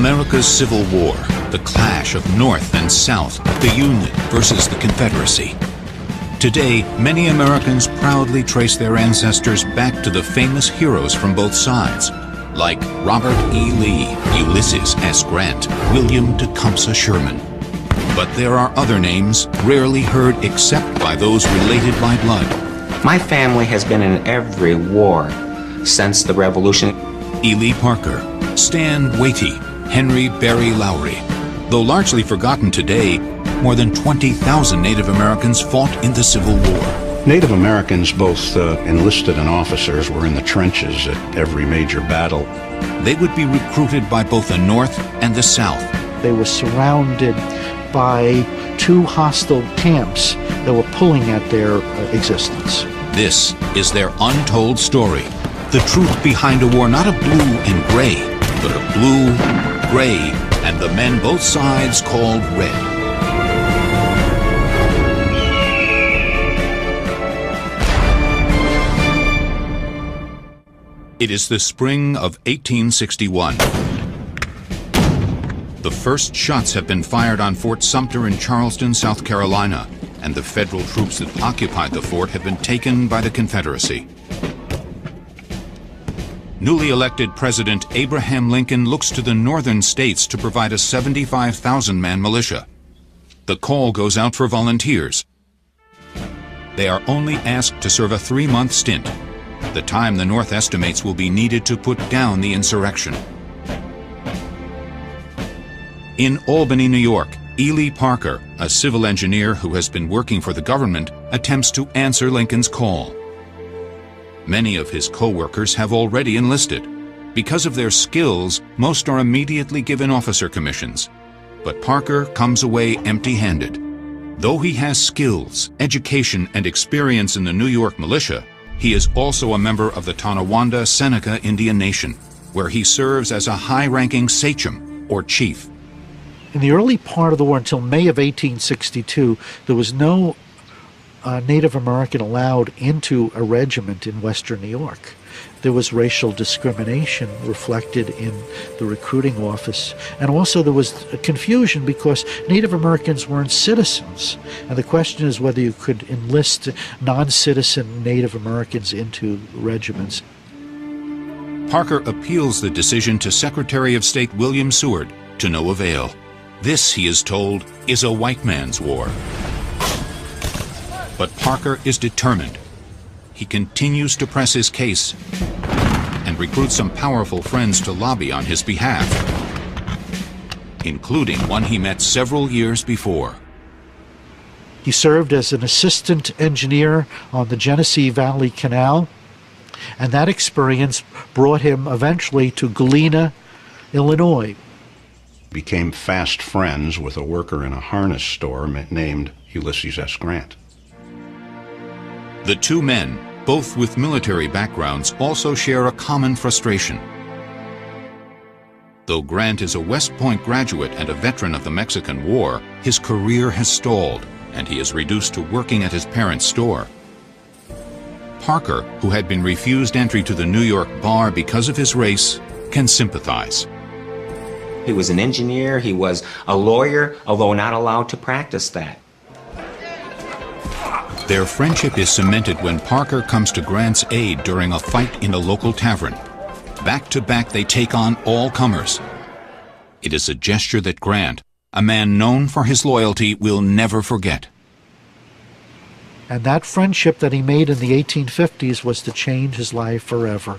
America's Civil War, the clash of North and South, the Union versus the Confederacy. Today, many Americans proudly trace their ancestors back to the famous heroes from both sides, like Robert E. Lee, Ulysses S. Grant, William Tecumseh Sherman. But there are other names rarely heard except by those related by blood. My family has been in every war since the Revolution. Ely Parker, Stan Watie, Henry Berry Lowry. Though largely forgotten today, more than 20,000 Native Americans fought in the Civil War. Native Americans, both enlisted and officers, were in the trenches at every major battle. They would be recruited by both the North and the South. They were surrounded by two hostile camps that were pulling at their existence. This is their untold story. The truth behind a war not of blue and gray, but of blue, gray, and the men both sides called red. It is the spring of 1861. The first shots have been fired on Fort Sumter in Charleston, South Carolina, and the federal troops that occupied the fort have been taken by the Confederacy. Newly elected President Abraham Lincoln looks to the northern states to provide a 75,000-man militia. The call goes out for volunteers. They are only asked to serve a 3-month stint, the time the North estimates will be needed to put down the insurrection. In Albany, New York, Ely Parker, a civil engineer who has been working for the government, attempts to answer Lincoln's call. Many of his co-workers have already enlisted. Because of their skills, most are immediately given officer commissions. But Parker comes away empty-handed. Though he has skills, education, and experience in the New York militia, he is also a member of the Tonawanda Seneca Indian Nation, where he serves as a high-ranking sachem, or chief. In the early part of the war, until May of 1862, there was no Native American allowed into a regiment in Western New York. There was racial discrimination reflected in the recruiting office, and also there was confusion because Native Americans weren't citizens, and the question is whether you could enlist non-citizen Native Americans into regiments. Parker appeals the decision to Secretary of State William Seward, to no avail. This, he is told, is a white man's war. But Parker is determined. He continues to press his case and recruits some powerful friends to lobby on his behalf, including one he met several years before. He served as an assistant engineer on the Genesee Valley Canal, and that experience brought him eventually to Galena, Illinois. Became fast friends with a worker in a harness store named Ulysses S. Grant. The two men, both with military backgrounds, also share a common frustration. Though Grant is a West Point graduate and a veteran of the Mexican War, his career has stalled, and he is reduced to working at his parents' store. Parker, who had been refused entry to the New York bar because of his race, can sympathize. He was an engineer, he was a lawyer, although not allowed to practice that. Their friendship is cemented when Parker comes to Grant's aid during a fight in a local tavern. Back to back, they take on all comers. It is a gesture that Grant, a man known for his loyalty, will never forget. And that friendship that he made in the 1850s was to change his life forever.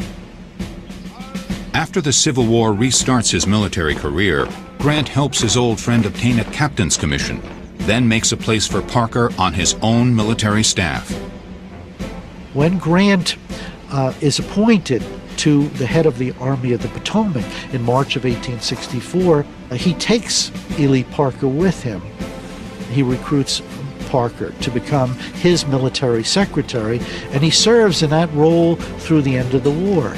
After the Civil War restarts his military career, Grant helps his old friend obtain a captain's commission, then makes a place for Parker on his own military staff. When Grant is appointed to the head of the Army of the Potomac in March of 1864, he takes Ely Parker with him. He recruits Parker to become his military secretary, and he serves in that role through the end of the war.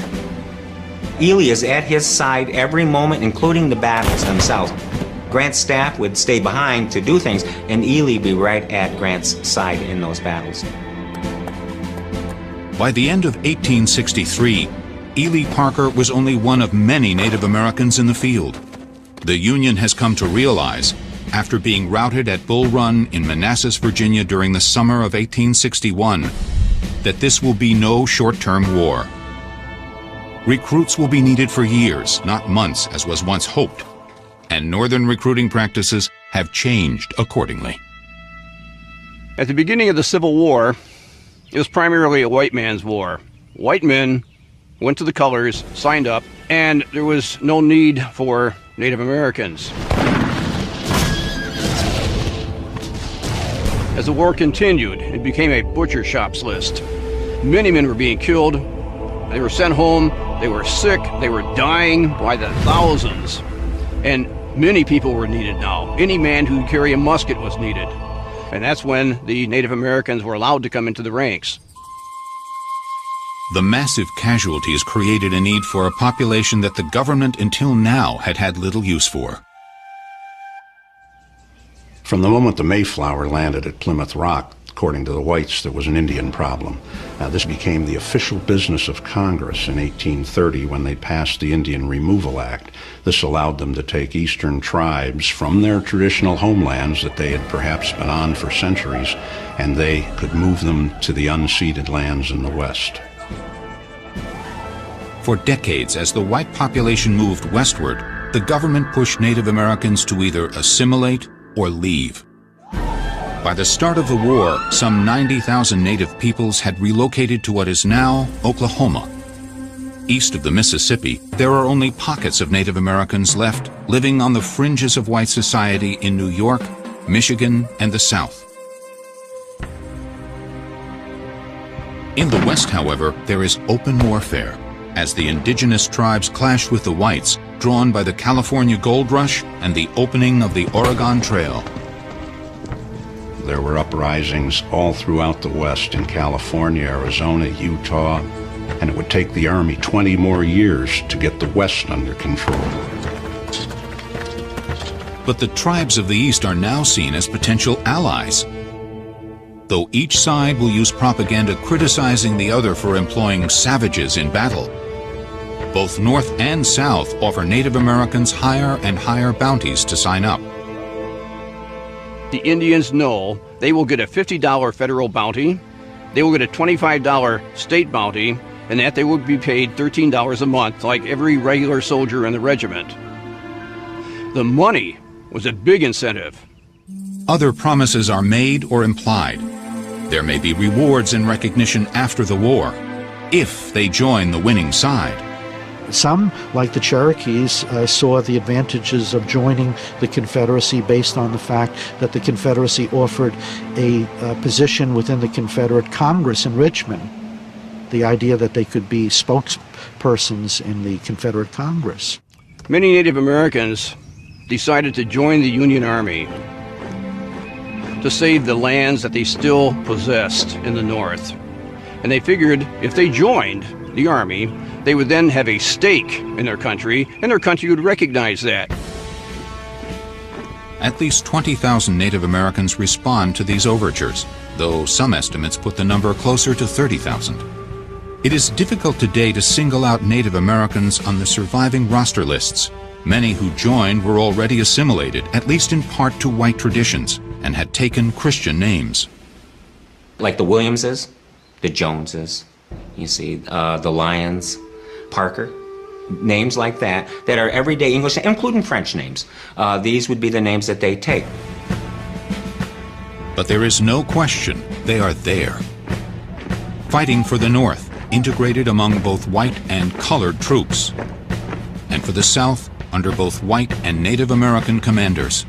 Ely is at his side every moment, including the battles themselves. Grant's staff would stay behind to do things, and Ely be right at Grant's side in those battles. By the end of 1863, Ely Parker was only one of many Native Americans in the field. The Union has come to realize, after being routed at Bull Run in Manassas, Virginia during the summer of 1861, that this will be no short-term war. Recruits will be needed for years, not months, as was once hoped, and Northern recruiting practices have changed accordingly. At the beginning of the Civil War, it was primarily a white man's war. White men went to the colors, signed up, and there was no need for Native Americans. As the war continued, it became a butcher shop's list. Many men were being killed, they were sent home, they were sick, they were dying by the thousands. And many people were needed now. Any man who could carry a musket was needed. And that's when the Native Americans were allowed to come into the ranks. The massive casualties created a need for a population that the government until now had had little use for. From the moment the Mayflower landed at Plymouth Rock, according to the whites, there was an Indian problem. This became the official business of Congress in 1830 when they passed the Indian Removal Act. This allowed them to take eastern tribes from their traditional homelands that they had perhaps been on for centuries, and they could move them to the unceded lands in the West. For decades, as the white population moved westward, the government pushed Native Americans to either assimilate or leave. By the start of the war, some 90,000 native peoples had relocated to what is now Oklahoma. East of the Mississippi, there are only pockets of Native Americans left living on the fringes of white society in New York, Michigan, and the South. In the West, however, there is open warfare, as the indigenous tribes clash with the whites, drawn by the California Gold Rush and the opening of the Oregon Trail. There were uprisings all throughout the West, in California, Arizona, Utah, and it would take the Army 20 more years to get the West under control. But the tribes of the East are now seen as potential allies. Though each side will use propaganda criticizing the other for employing savages in battle, both North and South offer Native Americans higher and higher bounties to sign up. The Indians know they will get a $50 federal bounty, they will get a $25 state bounty, and that they will be paid $13 a month like every regular soldier in the regiment. The money was a big incentive. Other promises are made or implied. There may be rewards and recognition after the war, if they join the winning side. Some, like the Cherokees, saw the advantages of joining the Confederacy based on the fact that the Confederacy offered a position within the Confederate Congress in Richmond, the idea that they could be spokespersons in the Confederate Congress. Many Native Americans decided to join the Union Army to save the lands that they still possessed in the North. And they figured if they joined the Army, they would then have a stake in their country, and their country would recognize that. At least 20,000 Native Americans respond to these overtures, though some estimates put the number closer to 30,000. It is difficult today to single out Native Americans on the surviving roster lists. Many who joined were already assimilated, at least in part, to white traditions, and had taken Christian names. Like the Williamses, the Joneses, you see, the Lyons, Parker, names like that, that are everyday English, including French names. These would be the names that they take. But there is no question they are there. Fighting for the North, integrated among both white and colored troops. And for the South, under both white and Native American commanders.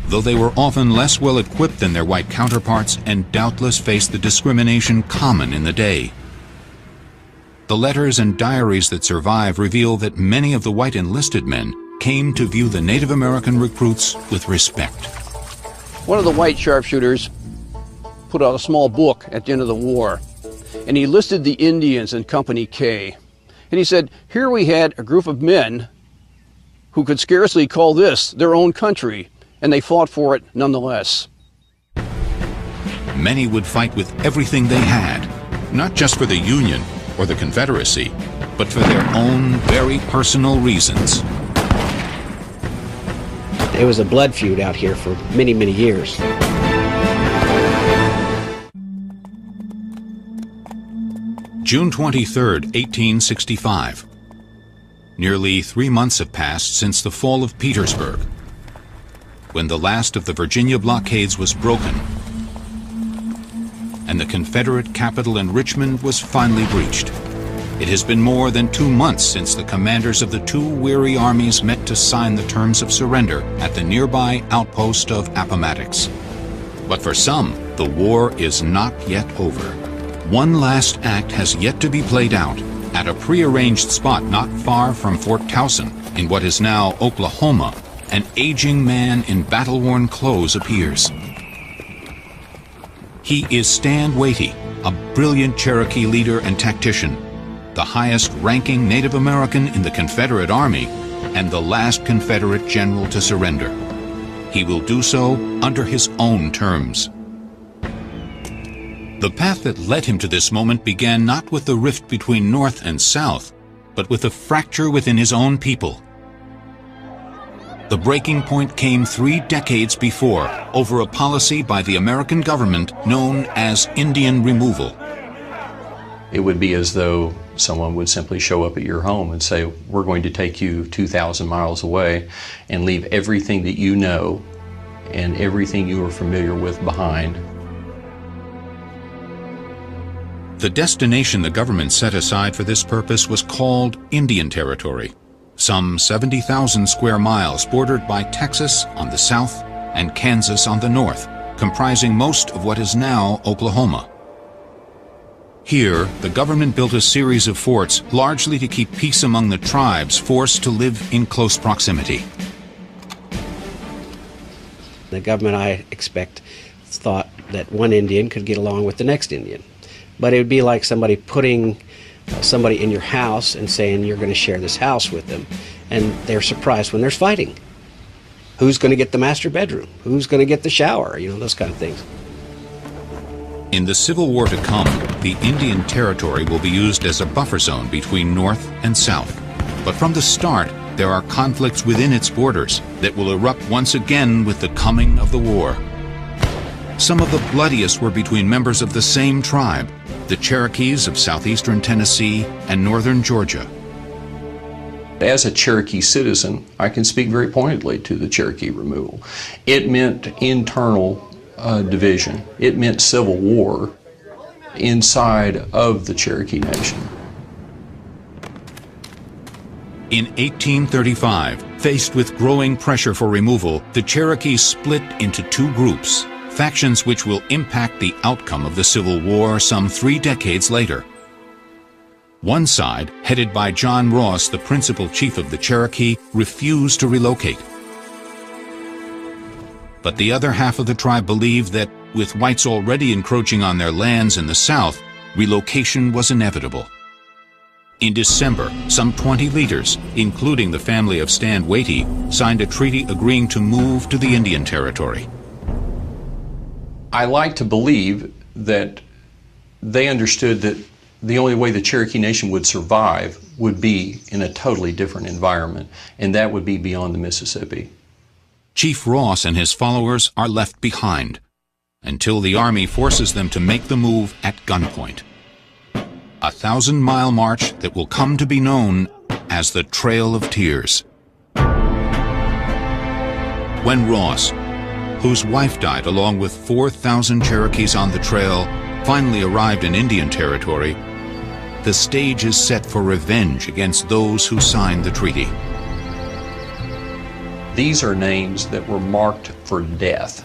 Though they were often less well equipped than their white counterparts and doubtless faced the discrimination common in the day. The letters and diaries that survive reveal that many of the white enlisted men came to view the Native American recruits with respect. One of the white sharpshooters put out a small book at the end of the war, and he listed the Indians in Company K. And he said, here we had a group of men who could scarcely call this their own country, and they fought for it nonetheless. Many would fight with everything they had, not just for the Union or the Confederacy, but for their own very personal reasons. It was a blood feud out here for many, many years. June 23, 1865. Nearly 3 months have passed since the fall of Petersburg, when the last of the Virginia blockades was broken and the Confederate capital in Richmond was finally breached. It has been more than 2 months since the commanders of the two weary armies met to sign the terms of surrender at the nearby outpost of Appomattox. But for some, the war is not yet over. One last act has yet to be played out at a prearranged spot not far from Fort Towson in what is now Oklahoma. An aging man in battle-worn clothes appears. He is Stand Watie, a brilliant Cherokee leader and tactician, the highest-ranking Native American in the Confederate Army, and the last Confederate general to surrender. He will do so under his own terms. The path that led him to this moment began not with the rift between North and South, but with a fracture within his own people. The breaking point came 3 decades before over a policy by the American government known as Indian removal. It would be as though someone would simply show up at your home and say, we're going to take you 2,000 miles away and leave everything that you know and everything you are familiar with behind. The destination the government set aside for this purpose was called Indian Territory, some 70,000 square miles bordered by Texas on the south and Kansas on the north, comprising most of what is now Oklahoma. Here, the government built a series of forts largely to keep peace among the tribes forced to live in close proximity. The government, I expect, thought that one Indian could get along with the next Indian. But it would be like somebody putting somebody in your house and saying you're going to share this house with them, and they're surprised when there's fighting. Who's going to get the master bedroom? Who's going to get the shower? You know, those kind of things. In the Civil War to come, the Indian Territory will be used as a buffer zone between North and South. But from the start, there are conflicts within its borders that will erupt once again with the coming of the war. Some of the bloodiest were between members of the same tribe, the Cherokees of southeastern Tennessee and northern Georgia. As a Cherokee citizen, I can speak very pointedly to the Cherokee removal. It meant internal division. It meant civil war inside of the Cherokee Nation. In 1835, faced with growing pressure for removal, the Cherokees split into 2 groups, factions which will impact the outcome of the Civil War some 3 decades later. One side, headed by John Ross, the principal chief of the Cherokee, refused to relocate. But the other half of the tribe believed that, with whites already encroaching on their lands in the south, relocation was inevitable. In December, some 20 leaders, including the family of Stand Watie, signed a treaty agreeing to move to the Indian Territory. I like to believe that they understood that the only way the Cherokee Nation would survive would be in a totally different environment, and that would be beyond the Mississippi. Chief Ross and his followers are left behind until the Army forces them to make the move at gunpoint. A 1,000-mile march that will come to be known as the Trail of Tears. When Ross, whose wife died along with 4,000 Cherokees on the trail, finally arrived in Indian Territory, the stage is set for revenge against those who signed the treaty. These are names that were marked for death.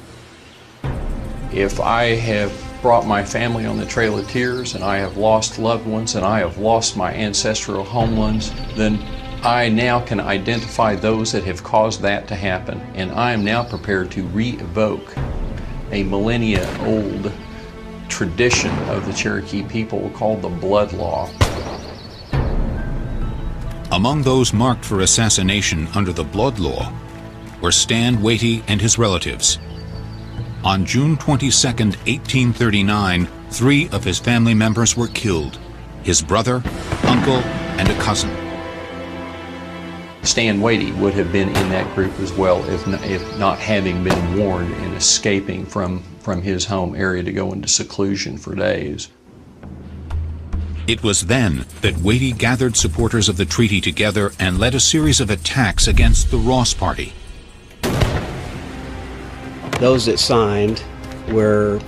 If I have brought my family on the Trail of Tears and I have lost loved ones and I have lost my ancestral homelands, then I now can identify those that have caused that to happen, and I am now prepared to re-evoke a millennia-old tradition of the Cherokee people called the Blood Law. Among those marked for assassination under the Blood Law were Stand Watie and his relatives. On June 22, 1839, 3 of his family members were killed: his brother, uncle, and a cousin. Stan Wadey would have been in that group as well, if not having been warned and escaping from his home area to go into seclusion for days. It was then that Wadey gathered supporters of the treaty together and led a series of attacks against the Ross Party. Those that signed were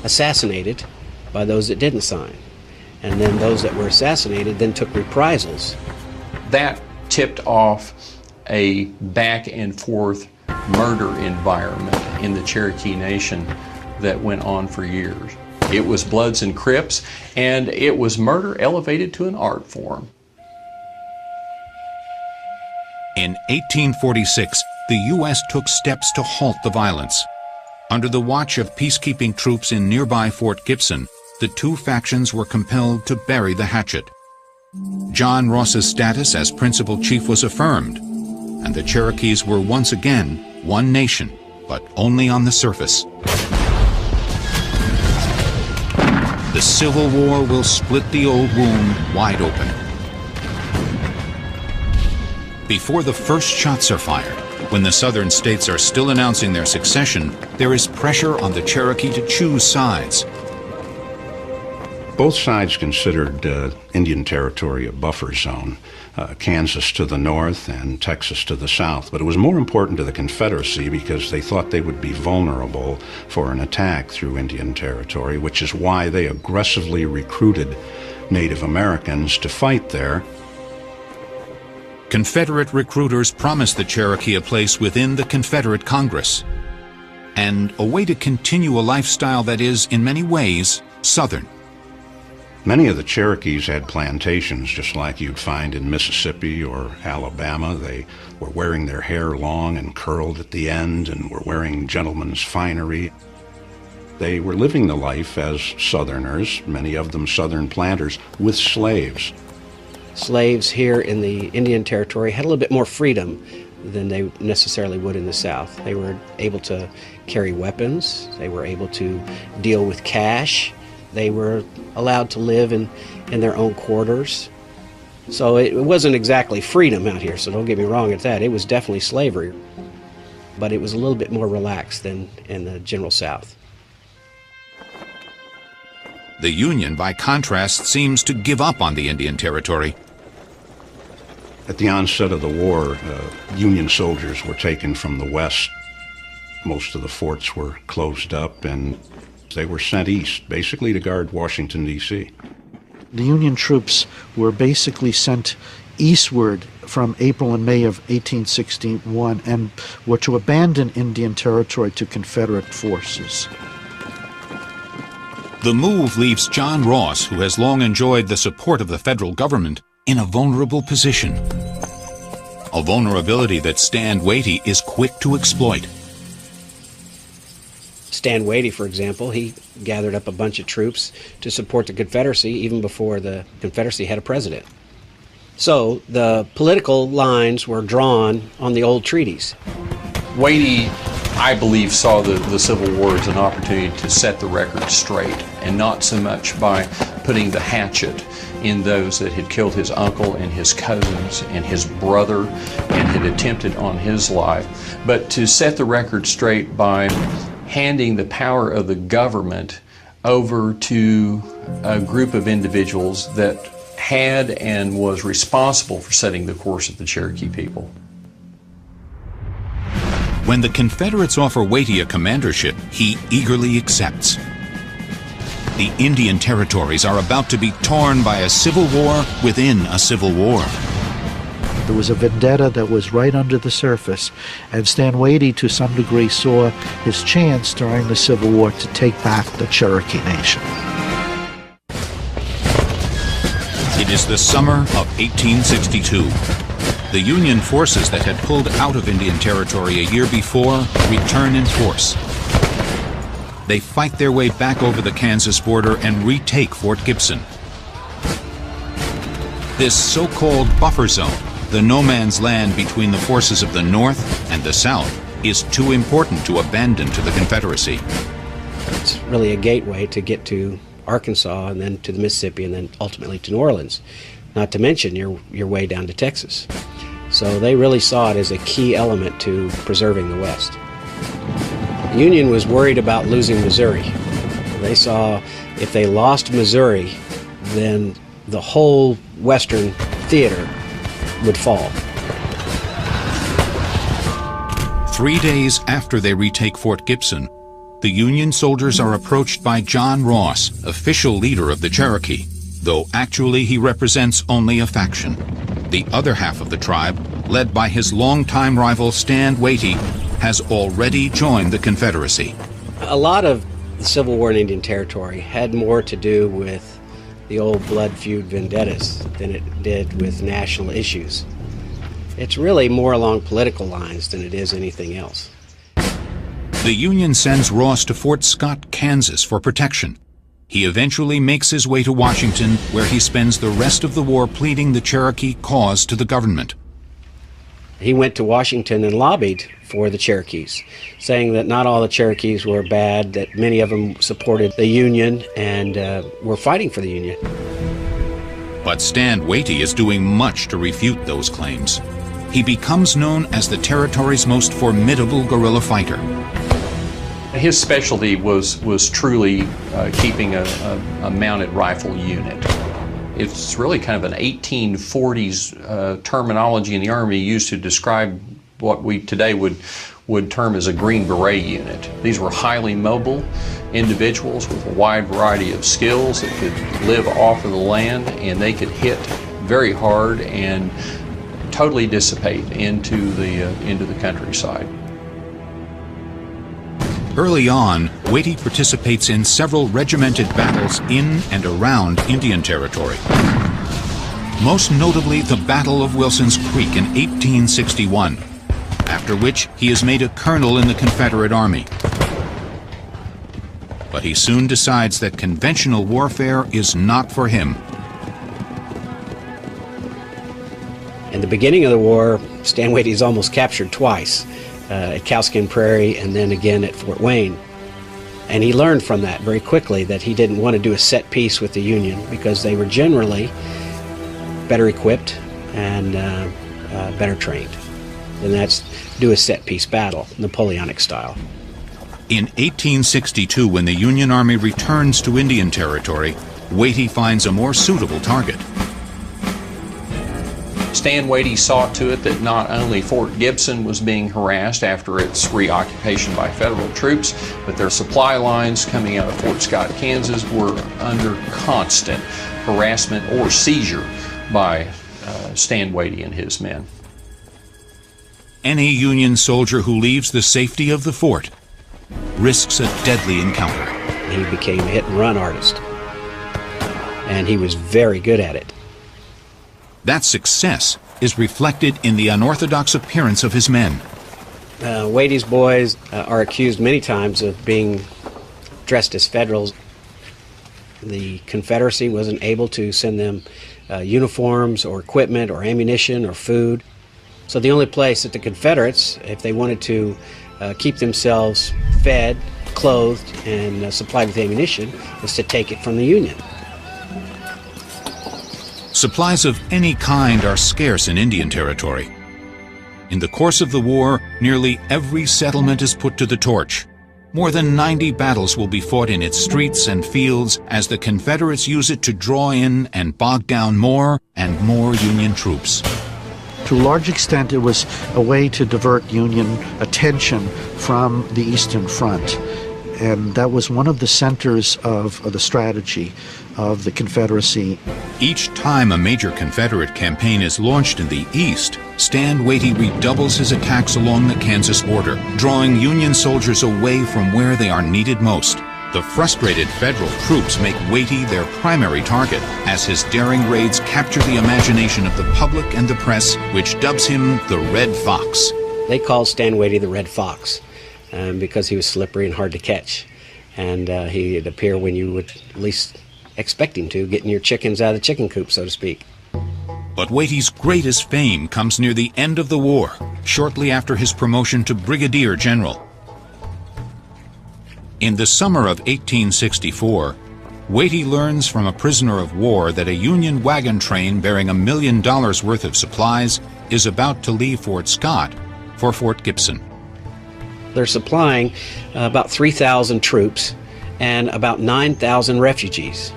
assassinated by those that didn't sign. And then those that were assassinated then took reprisals. That tipped off a back and forth murder environment in the Cherokee Nation that went on for years. It was Bloods and Crips, and it was murder elevated to an art form. In 1846, the U.S. took steps to halt the violence. Under the watch of peacekeeping troops in nearby Fort Gibson, the two factions were compelled to bury the hatchet. John Ross's status as principal chief was affirmed, and the Cherokees were once again one nation, but only on the surface. The Civil War will split the old wound wide open. Before the first shots are fired, when the southern states are still announcing their succession, there is pressure on the Cherokee to choose sides. Both sides considered Indian Territory a buffer zone, Kansas to the north and Texas to the south. But it was more important to the Confederacy because they thought they would be vulnerable for an attack through Indian Territory, which is why they aggressively recruited Native Americans to fight there. Confederate recruiters promised the Cherokee a place within the Confederate Congress and a way to continue a lifestyle that is, in many ways, Southern. Many of the Cherokees had plantations just like you'd find in Mississippi or Alabama. They were wearing their hair long and curled at the end and were wearing gentlemen's finery. They were living the life as Southerners, many of them Southern planters, with slaves. Slaves here in the Indian Territory had a little bit more freedom than they necessarily would in the South. They were able to carry weapons. They were able to deal with cash. They were allowed to live in their own quarters. So it wasn't exactly freedom out here, so don't get me wrong at that. It was definitely slavery, but it was a little bit more relaxed than in the general South. The Union, by contrast, seems to give up on the Indian Territory. At the onset of the war, Union soldiers were taken from the west. Most of the forts were closed up and they were sent east, basically to guard Washington, D.C. The Union troops were basically sent eastward from April and May of 1861 and were to abandon Indian Territory to Confederate forces. The move leaves John Ross, who has long enjoyed the support of the federal government, in a vulnerable position. A vulnerability that Stan Wadey is quick to exploit. Stan Wadey, for example, he gathered up a bunch of troops to support the Confederacy even before the Confederacy had a president. So the political lines were drawn on the old treaties. Wadey, I believe, saw the Civil War as an opportunity to set the record straight, and not so much by putting the hatchet in those that had killed his uncle and his cousins and his brother and had attempted on his life, but to set the record straight by handing the power of the government over to a group of individuals that had and was responsible for setting the course of the Cherokee people. When the Confederates offer Wadey a commandership, he eagerly accepts. The Indian Territories are about to be torn by a civil war within a civil war. There was a vendetta that was right under the surface, and Stan Wadey, to some degree, saw his chance during the Civil War to take back the Cherokee Nation. It is the summer of 1862. The Union forces that had pulled out of Indian Territory a year before return in force. They fight their way back over the Kansas border and retake Fort Gibson. This so-called buffer zone, the no-man's land between the forces of the North and the South, is too important to abandon to the Confederacy. It's really a gateway to get to Arkansas and then to the Mississippi and then ultimately to New Orleans, not to mention your way down to Texas. So they really saw it as a key element to preserving the West. The Union was worried about losing Missouri. They saw if they lost Missouri, then the whole Western theater would fall. 3 days after they retake Fort Gibson, the Union soldiers are approached by John Ross, official leader of the Cherokee, though actually he represents only a faction. The other half of the tribe, led by his longtime rival Stand Watie, has already joined the Confederacy. A lot of the Civil War in Indian Territory had more to do with the old blood feud vendettas than it did with national issues. It's really more along political lines than it is anything else. The Union sends Ross to Fort Scott, Kansas for protection. He eventually makes his way to Washington, where he spends the rest of the war pleading the Cherokee cause to the government. He went to Washington and lobbied for the Cherokees, saying that not all the Cherokees were bad, that many of them supported the Union and were fighting for the Union. But Stand Watie is doing much to refute those claims. He becomes known as the territory's most formidable guerrilla fighter. His specialty was truly keeping a mounted rifle unit. It's really kind of an 1840s terminology in the Army used to describe what we today would term as a Green Beret unit. These were highly mobile individuals with a wide variety of skills that could live off of the land, and they could hit very hard and totally dissipate into the countryside. Early on, Watie participates in several regimented battles in and around Indian Territory. Most notably the Battle of Wilson's Creek in 1861, after which he is made a colonel in the Confederate Army. But he soon decides that conventional warfare is not for him. In the beginning of the war, Stand Watie is almost captured twice, at Cowskin Prairie and then again at Fort Wayne. And he learned from that very quickly that he didn't want to do a set piece with the Union because they were generally better equipped and better trained. And that's do a set piece battle, Napoleonic style. In 1862, when the Union Army returns to Indian Territory, Watie finds a more suitable target. Stand Watie saw to it that not only Fort Gibson was being harassed after its reoccupation by federal troops, but their supply lines coming out of Fort Scott, Kansas were under constant harassment or seizure by Stand Watie and his men. Any Union soldier who leaves the safety of the fort risks a deadly encounter. He became a hit-and-run artist, and he was very good at it. That success is reflected in the unorthodox appearance of his men. Watie's boys are accused many times of being dressed as Federals. The Confederacy wasn't able to send them uniforms or equipment or ammunition or food. So the only place that the Confederates, if they wanted to keep themselves fed, clothed, and supplied with ammunition, was to take it from the Union. Supplies of any kind are scarce in Indian Territory. In the course of the war, nearly every settlement is put to the torch. More than 90 battles will be fought in its streets and fields as the Confederates use it to draw in and bog down more and more Union troops. To a large extent, it was a way to divert Union attention from the Eastern Front. And that was one of the centers of the strategy of the Confederacy. Each time a major Confederate campaign is launched in the East, Stand Watie redoubles his attacks along the Kansas border, drawing Union soldiers away from where they are needed most. The frustrated Federal troops make Watie their primary target, as his daring raids capture the imagination of the public and the press, which dubs him the Red Fox. They called Stand Watie the Red Fox because he was slippery and hard to catch. And he'd appear when you would least expect him to, getting your chickens out of the chicken coop, so to speak. But Watie's greatest fame comes near the end of the war, shortly after his promotion to Brigadier General. In the summer of 1864, Watie learns from a prisoner of war that a Union wagon train bearing $1 million worth of supplies is about to leave Fort Scott for Fort Gibson. They're supplying about 3,000 troops and about 9,000 refugees.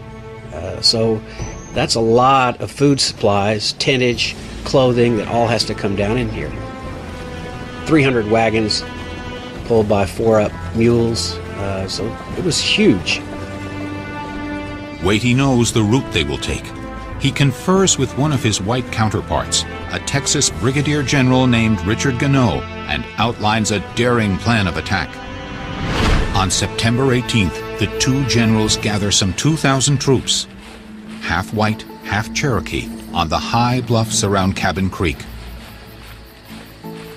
So that's a lot of food supplies, tentage, clothing that all has to come down in here. 300 wagons pulled by 4 up mules, so it was huge. Watie knows the route they will take. He confers with one of his white counterparts, a Texas brigadier general named Richard Gannot, and outlines a daring plan of attack. On September 18th, the two generals gather some 2,000 troops, half white, half Cherokee, on the high bluffs around Cabin Creek.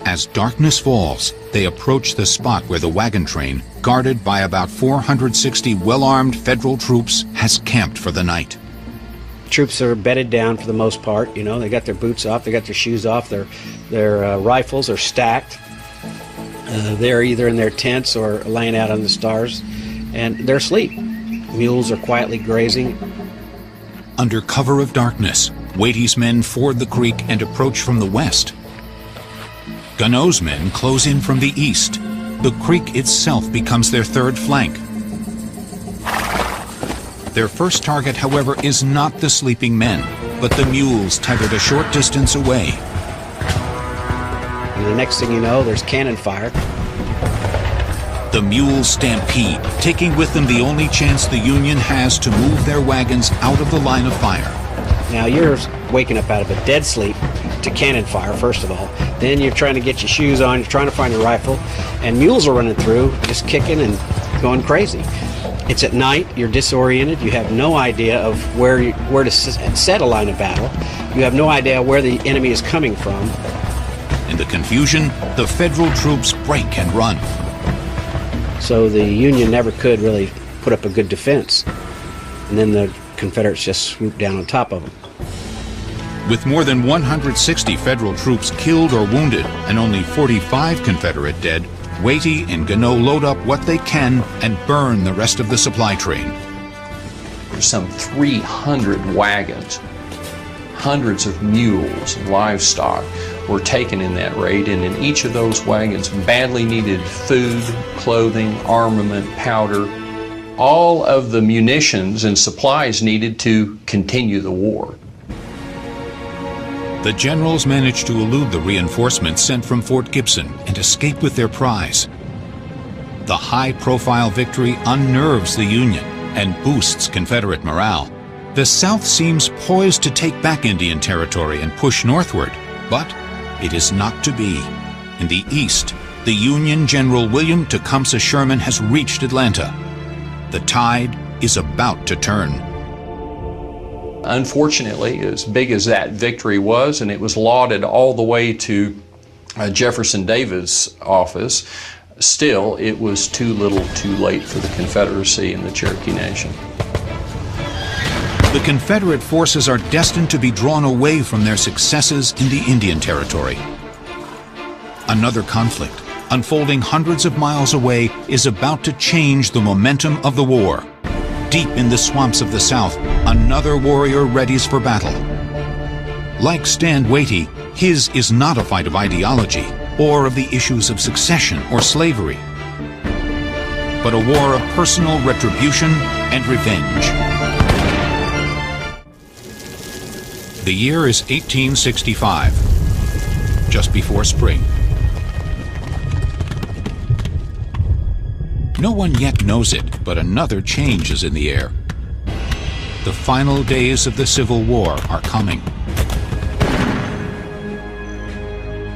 As darkness falls, they approach the spot where the wagon train, guarded by about 460 well-armed federal troops, has camped for the night. Troops are bedded down for the most part. You know, they got their boots off, they got their shoes off, their rifles are stacked. They're either in their tents or laying out on the stars, and they're asleep. Mules are quietly grazing. Under cover of darkness, Watie's men ford the creek and approach from the west. Gannot's men close in from the east. The creek itself becomes their third flank. Their first target, however, is not the sleeping men, but the mules tethered a short distance away. And the next thing you know, there's cannon fire. The mules stampede, taking with them the only chance the Union has to move their wagons out of the line of fire. Now you're waking up out of a dead sleep to cannon fire, first of all. Then you're trying to get your shoes on, you're trying to find your rifle, and mules are running through, just kicking and going crazy. It's at night, you're disoriented, you have no idea of where to set a line of battle. You have no idea where the enemy is coming from. In the confusion, the federal troops break and run. So the Union never could really put up a good defense. And then the Confederates just swooped down on top of them. With more than 160 federal troops killed or wounded and only 45 Confederate dead, Watie and Gannot load up what they can and burn the rest of the supply train. There's some 300 wagons, hundreds of mules and livestock were taken in that raid, and in each of those wagons badly needed food, clothing, armament, powder, all of the munitions and supplies needed to continue the war. The generals managed to elude the reinforcements sent from Fort Gibson and escape with their prize. The high-profile victory unnerves the Union and boosts Confederate morale. The South seems poised to take back Indian Territory and push northward, but it is not to be. In the East, the Union General William Tecumseh Sherman has reached Atlanta. The tide is about to turn. Unfortunately, as big as that victory was, and it was lauded all the way to Jefferson Davis' office, still it was too little too late for the Confederacy and the Cherokee Nation. The Confederate forces are destined to be drawn away from their successes in the Indian Territory. Another conflict, unfolding hundreds of miles away, is about to change the momentum of the war. Deep in the swamps of the South, another warrior readies for battle. Like Stand Watie, his is not a fight of ideology or of the issues of succession or slavery, but a war of personal retribution and revenge. The year is 1865, just before spring. No one yet knows it, but another change is in the air. The final days of the Civil War are coming.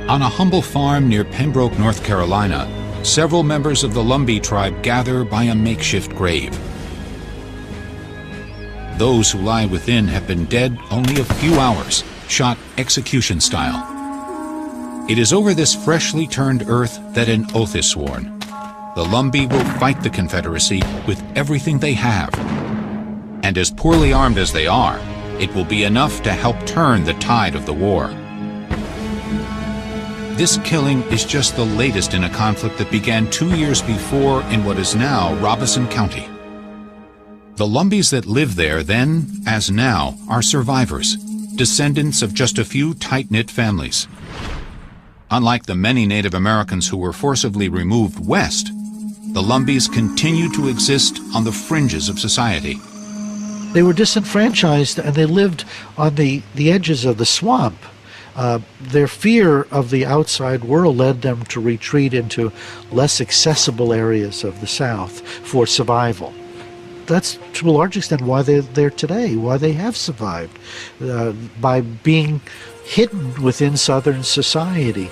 On a humble farm near Pembroke, North Carolina, several members of the Lumbee tribe gather by a makeshift grave. Those who lie within have been dead only a few hours, shot execution style. It is over this freshly turned earth that an oath is sworn. The Lumbee will fight the Confederacy with everything they have. And as poorly armed as they are, it will be enough to help turn the tide of the war. This killing is just the latest in a conflict that began 2 years before in what is now Robeson County. The Lumbees that lived there then, as now, are survivors, descendants of just a few tight-knit families. Unlike the many Native Americans who were forcibly removed west, the Lumbees continue to exist on the fringes of society. They were disenfranchised and they lived on the edges of the swamp. Their fear of the outside world led them to retreat into less accessible areas of the South for survival. That's to a large extent why they're there today, why they have survived, by being hidden within Southern society.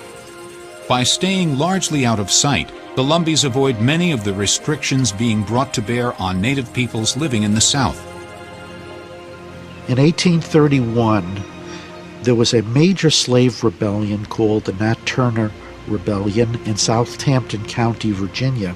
By staying largely out of sight, the Lumbees avoid many of the restrictions being brought to bear on Native peoples living in the South. In 1831, there was a major slave rebellion called the Nat Turner Rebellion in Southampton County, Virginia.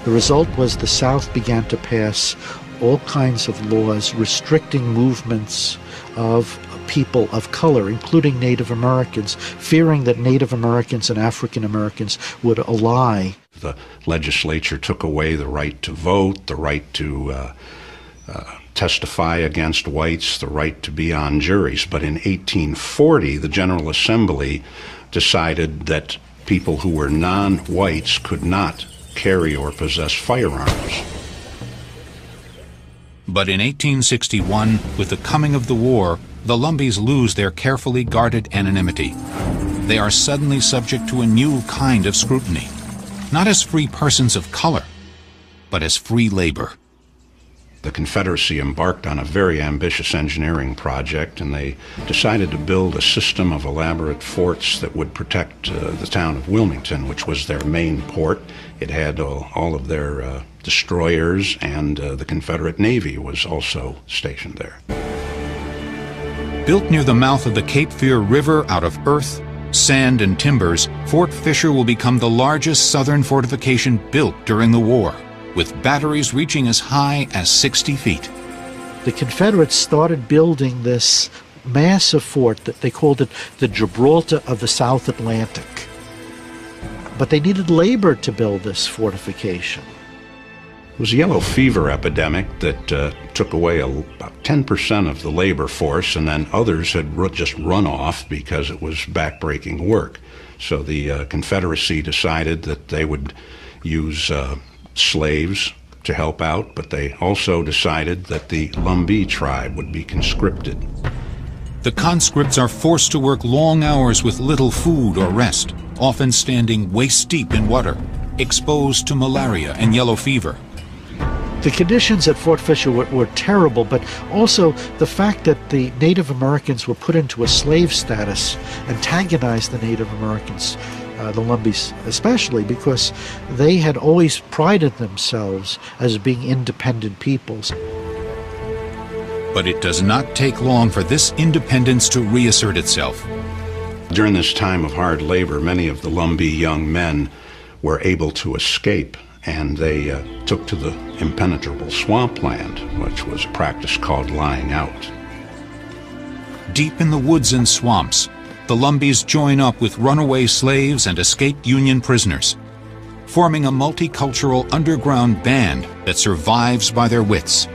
The result was the South began to pass all kinds of laws restricting movements of people of color, including Native Americans, fearing that Native Americans and African Americans would ally. The legislature took away the right to vote, the right to testify against whites, the right to be on juries. But in 1840, the General Assembly decided that people who were non-whites could not carry or possess firearms. But in 1861, with the coming of the war, the Lumbees lose their carefully guarded anonymity. They are suddenly subject to a new kind of scrutiny, not as free persons of color, but as free labor. The Confederacy embarked on a very ambitious engineering project, and they decided to build a system of elaborate forts that would protect the town of Wilmington, which was their main port. It had all of their destroyers, and the Confederate Navy was also stationed there. Built near the mouth of the Cape Fear River out of earth, sand, and timbers, Fort Fisher will become the largest Southern fortification built during the war, with batteries reaching as high as 60 feet. The Confederates started building this massive fort that they called it the Gibraltar of the South Atlantic. But they needed labor to build this fortification. It was a yellow fever epidemic that took away about 10% of the labor force, and then others had just run off because it was backbreaking work. So the Confederacy decided that they would use slaves to help out, but they also decided that the Lumbee tribe would be conscripted. The conscripts are forced to work long hours with little food or rest, often standing waist-deep in water, exposed to malaria and yellow fever. The conditions at Fort Fisher were terrible, but also the fact that the Native Americans were put into a slave status antagonized the Native Americans, the Lumbees especially, because they had always prided themselves as being independent peoples. But it does not take long for this independence to reassert itself. During this time of hard labor, many of the Lumbee young men were able to escape, and they took to the impenetrable swampland, which was a practice called lying out. Deep in the woods and swamps, the Lumbees join up with runaway slaves and escaped Union prisoners, forming a multicultural underground band that survives by their wits.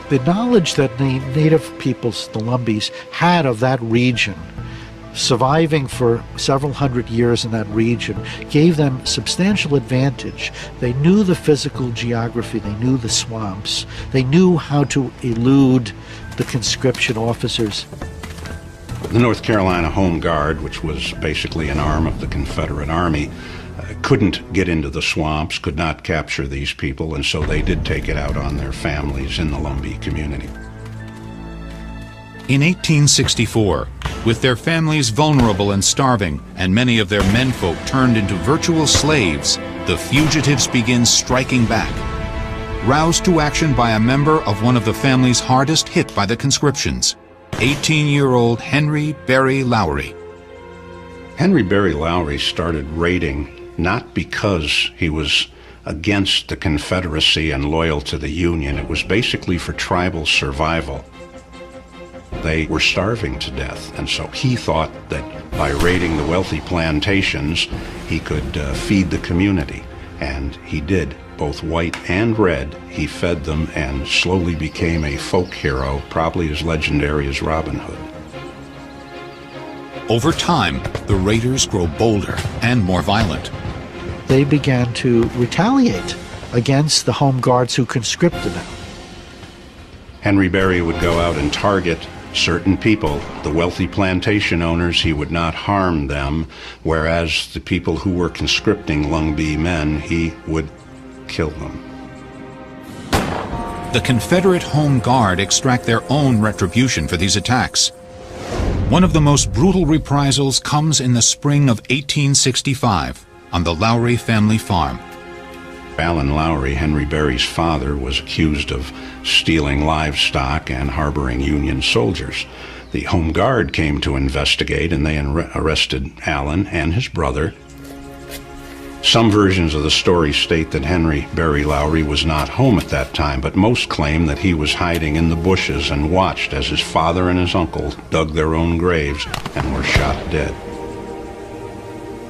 The knowledge that the Native peoples, the Lumbees, had of that region, surviving for several hundred years in that region, gave them substantial advantage. They knew the physical geography, they knew the swamps, they knew how to elude the conscription officers. The North Carolina Home Guard, which was basically an arm of the Confederate Army, couldn't get into the swamps, could not capture these people, and so they did take it out on their families in the Lumbee community. In 1864, with their families vulnerable and starving, and many of their menfolk turned into virtual slaves, the fugitives begin striking back. Roused to action by a member of one of the families hardest hit by the conscriptions, 18-year-old Henry Berry Lowry. Henry Berry Lowry started raiding not because he was against the Confederacy and loyal to the Union. It was basically for tribal survival. They were starving to death, and so he thought that by raiding the wealthy plantations, he could feed the community, and he did. both white and red, he fed them and slowly became a folk hero, probably as legendary as Robin Hood. Over time, the raiders grow bolder and more violent. They began to retaliate against the home guards who conscripted them. Henry Berry would go out and target certain people. The wealthy plantation owners, he would not harm them, whereas the people who were conscripting Lungby men, he would kill them. The Confederate Home Guard extract their own retribution for these attacks. One of the most brutal reprisals comes in the spring of 1865 on the Lowry family farm. Allen Lowry, Henry Berry's father, was accused of stealing livestock and harboring Union soldiers. The Home Guard came to investigate, and they arrested Allen and his brother. Some versions of the story state that Henry Berry Lowry was not home at that time, but most claim that he was hiding in the bushes and watched as his father and his uncle dug their own graves and were shot dead.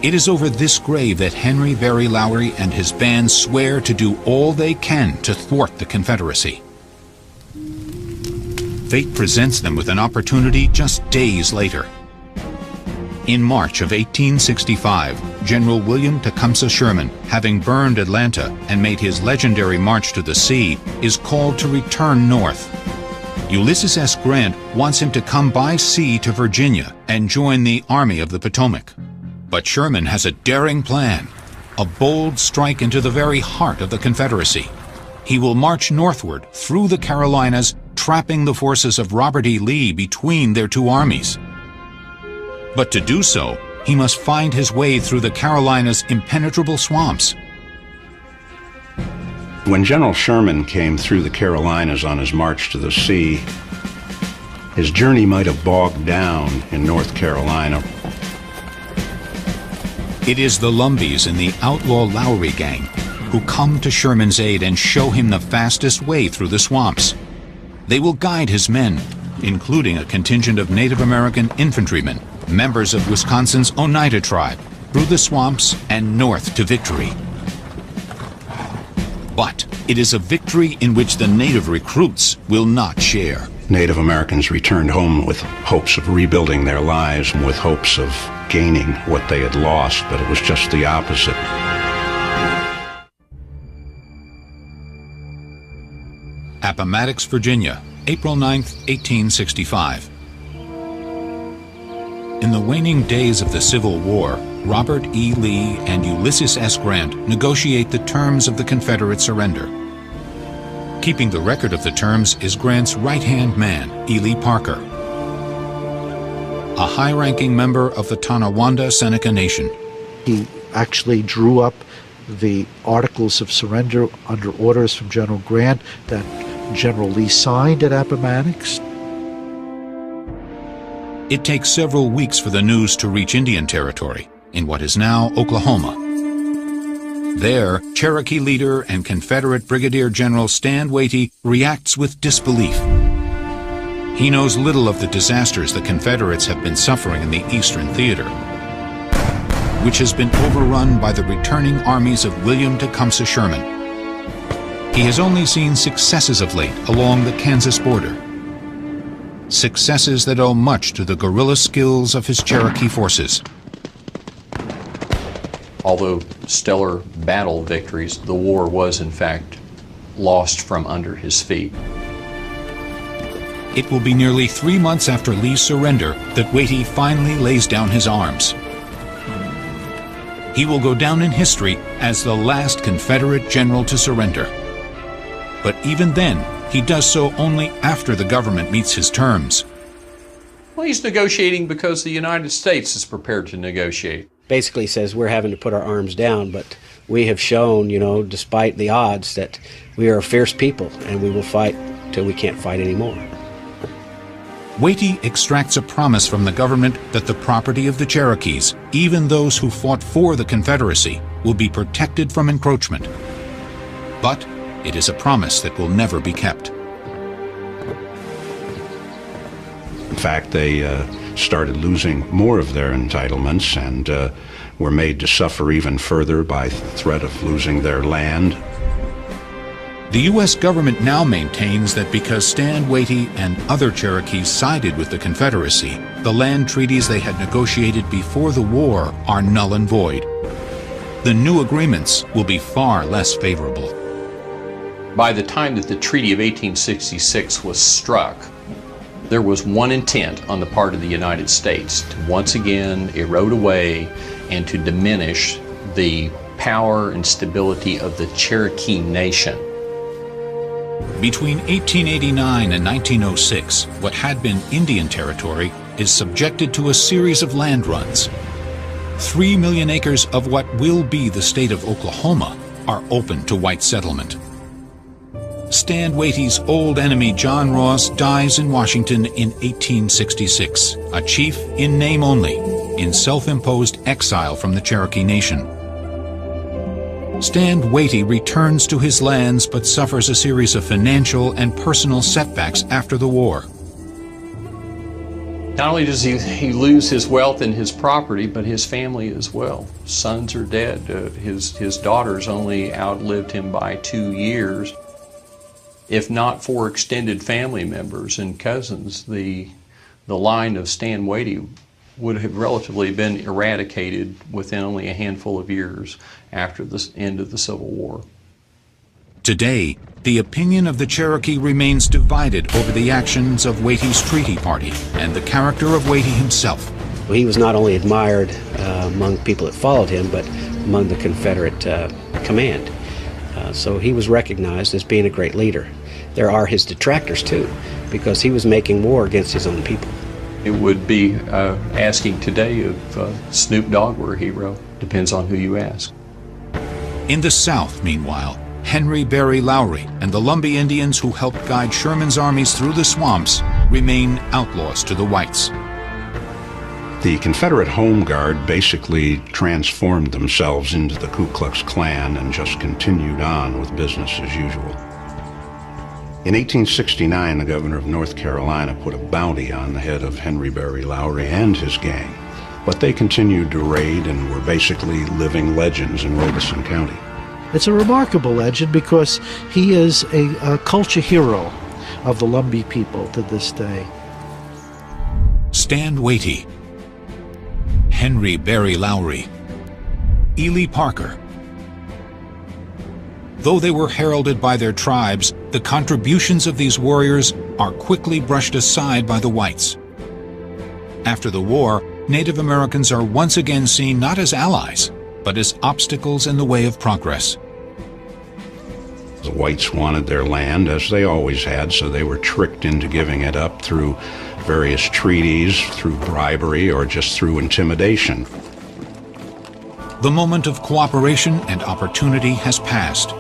It is over this grave that Henry Berry Lowry and his band swear to do all they can to thwart the Confederacy. Fate presents them with an opportunity just days later. In March of 1865, General William Tecumseh Sherman, having burned Atlanta and made his legendary march to the sea, is called to return north. Ulysses S. Grant wants him to come by sea to Virginia and join the Army of the Potomac. But Sherman has a daring plan, a bold strike into the very heart of the Confederacy. He will march northward through the Carolinas, trapping the forces of Robert E. Lee between their two armies. But to do so, he must find his way through the Carolinas' impenetrable swamps. When General Sherman came through the Carolinas on his march to the sea, his journey might have bogged down in North Carolina. It is the Lumbeys and the outlaw Lowry gang who come to Sherman's aid and show him the fastest way through the swamps. They will guide his men, including a contingent of Native American infantrymen, members of Wisconsin's Oneida tribe, through the swamps and north to victory. But it is a victory in which the Native recruits will not share. Native Americans returned home with hopes of rebuilding their lives and with hopes of gaining what they had lost, but it was just the opposite. Appomattox, Virginia, April 9, 1865. In the waning days of the Civil War, Robert E. Lee and Ulysses S. Grant negotiate the terms of the Confederate surrender. Keeping the record of the terms is Grant's right-hand man, Ely Parker, a high-ranking member of the Tonawanda Seneca Nation. He actually drew up the Articles of Surrender under orders from General Grant that General Lee signed at Appomattox. It takes several weeks for the news to reach Indian Territory, in what is now Oklahoma. There, Cherokee leader and Confederate Brigadier General Stand Watie reacts with disbelief. He knows little of the disasters the Confederates have been suffering in the Eastern Theater, which has been overrun by the returning armies of William Tecumseh Sherman. He has only seen successes of late along the Kansas border, successes that owe much to the guerrilla skills of his Cherokee forces. Although stellar battle victories, the war was in fact lost from under his feet. It will be nearly 3 months after Lee's surrender that Watie finally lays down his arms. He will go down in history as the last Confederate general to surrender. But even then, he does so only after the government meets his terms. Well, he's negotiating because the United States is prepared to negotiate. Basically says we're having to put our arms down, but we have shown, despite the odds, that we are a fierce people and we will fight till we can't fight anymore. Watie extracts a promise from the government that the property of the Cherokees, even those who fought for the Confederacy, will be protected from encroachment. But it is a promise that will never be kept. In fact, they started losing more of their entitlements and were made to suffer even further by the threat of losing their land. The U.S. government now maintains that because Stand Watie and other Cherokees sided with the Confederacy, the land treaties they had negotiated before the war are null and void. The new agreements will be far less favorable. By the time that the Treaty of 1866 was struck, there was one intent on the part of the United States to once again erode away and to diminish the power and stability of the Cherokee Nation. Between 1889 and 1906, what had been Indian territory is subjected to a series of land runs. 3 million acres of what will be the state of Oklahoma are open to white settlement. Stand Watie's old enemy John Ross dies in Washington in 1866, a chief in name only, in self-imposed exile from the Cherokee Nation. Stand Watie returns to his lands but suffers a series of financial and personal setbacks after the war. Not only does he lose his wealth and his property, but his family as well. Sons are dead. His daughters only outlived him by 2 years. If not for extended family members and cousins, the line of Stand Watie would have relatively been eradicated within only a handful of years after the end of the Civil War. Today, the opinion of the Cherokee remains divided over the actions of Watie's treaty party and the character of Watie himself. He was not only admired among people that followed him, but among the Confederate command. So he was recognized as being a great leader. There are his detractors too, because he was making war against his own people. It would be asking today if Snoop Dogg were a hero. Depends on who you ask. In the South, meanwhile, Henry Berry Lowry and the Lumbee Indians who helped guide Sherman's armies through the swamps remain outlaws to the whites. The Confederate Home Guard basically transformed themselves into the Ku Klux Klan and just continued on with business as usual. In 1869, the governor of North Carolina put a bounty on the head of Henry Berry Lowry and his gang, but they continued to raid and were basically living legends in Robeson County. It's a remarkable legend because he is a culture hero of the Lumbee people to this day. Stand Watie, Henry Berry Lowry, Ely Parker. Though they were heralded by their tribes, the contributions of these warriors are quickly brushed aside by the whites. After the war, Native Americans are once again seen not as allies, but as obstacles in the way of progress. The whites wanted their land, as they always had, so they were tricked into giving it up through various treaties, through bribery, or just through intimidation. The moment of cooperation and opportunity has passed.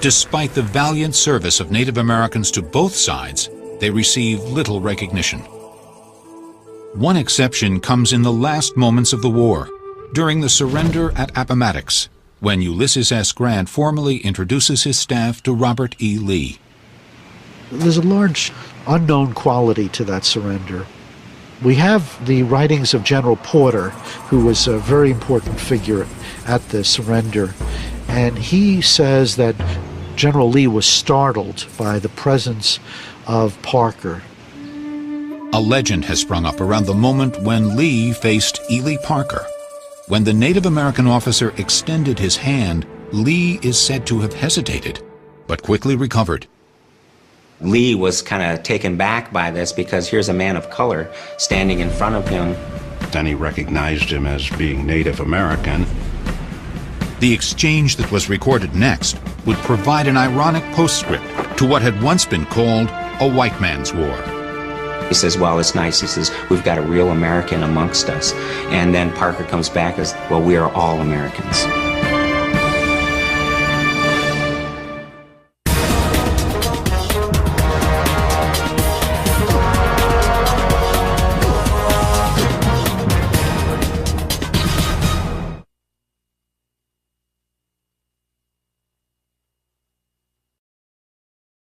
Despite the valiant service of Native Americans to both sides, they receive little recognition. One exception comes in the last moments of the war, during the surrender at Appomattox, when Ulysses S. Grant formally introduces his staff to Robert E. Lee. There's a large unknown quality to that surrender. We have the writings of General Porter, who was a very important figure at the surrender, and he says that General Lee was startled by the presence of Parker. A legend has sprung up around the moment when Lee faced Ely Parker. When the Native American officer extended his hand, Lee is said to have hesitated, but quickly recovered. Lee was kind of taken back by this because here's a man of color standing in front of him. Then he recognized him as being Native American. The exchange that was recorded next would provide an ironic postscript to what had once been called a white man's war. He says, well, it's nice. He says, we've got a real American amongst us. And then Parker comes back as, well, we are all Americans.